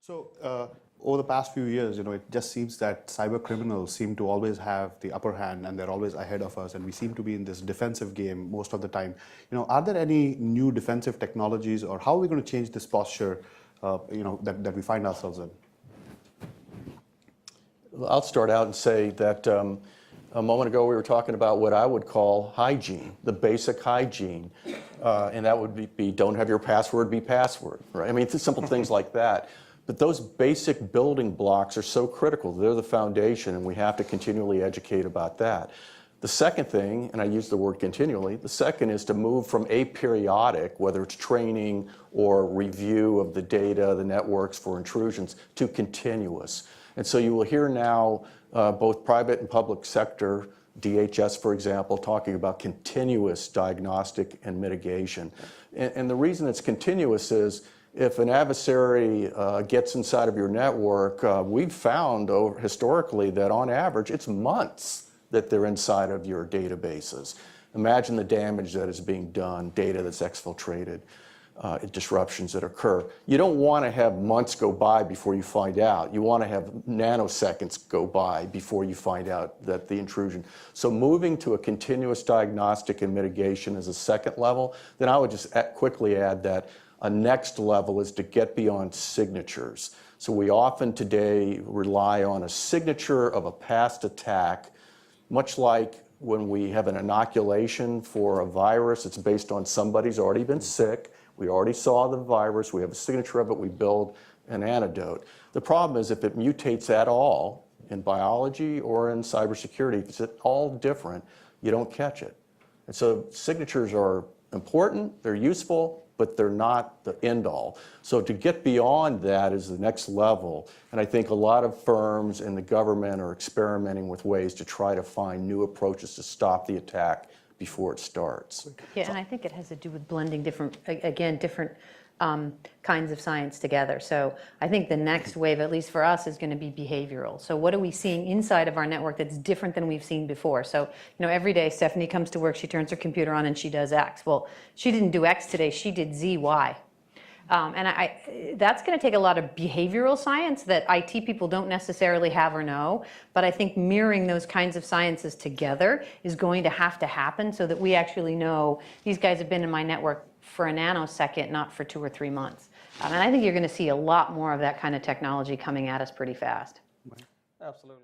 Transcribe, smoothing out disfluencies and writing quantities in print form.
So over the past few years, it just seems that cyber criminals seem to always have the upper hand, and they're always ahead of us, and we seem to be in this defensive game most of the time. Are there any new defensive technologies, or how are we going to change this posture, that we find ourselves in? I'll start out and say that a moment ago we were talking about what I would call hygiene, the basic hygiene, and that would be don't have your password be password, right? I mean, simple things like that. But those basic building blocks are so critical. They're the foundation, and we have to continually educate about that. The second thing, and I use the word continually, the second is to move from aperiodic, whether it's training or review of the data, the networks for intrusions, to continuous. And so you will hear now both private and public sector, DHS, for example, talking about continuous diagnostic and mitigation. And the reason it's continuous is if an adversary gets inside of your network, we've found historically that on average it's months that they're inside of your databases. Imagine the damage that is being done, data that's exfiltrated, disruptions that occur. You don't want to have months go by before you find out. You want to have nanoseconds go by before you find out that the intrusion. So moving to a continuous diagnostic and mitigation is a second level. Then I would just quickly add that a next level is to get beyond signatures. So we often today rely on a signature of a past attack, much like when we have an inoculation for a virus. It's based on somebody's already been sick. We already saw the virus. We have a signature of it. We build an antidote. The problem is if it mutates at all in biology or in cybersecurity, if it's at all different, you don't catch it. And so signatures are important. They're useful, but they're not the end all. So to get beyond that is the next level. And I think a lot of firms and the government are experimenting with ways to try to find new approaches to stop the attack before it starts. Yeah, and I think it has to do with blending different kinds of science together. So I think the next wave, at least for us, is going to be behavioral. So what are we seeing inside of our network that's different than we've seen before? So, every day Stephanie comes to work, she turns her computer on and she does X. Well, she didn't do X today, she did Z, Y. And that's going to take a lot of behavioral science that IT people don't necessarily have or know, but I think mirroring those kinds of sciences together is going to happen so that we actually know these guys have been in my network for a nanosecond, not for 2 or 3 months. And I think you're going to see a lot more of that kind of technology coming at us pretty fast. Absolutely.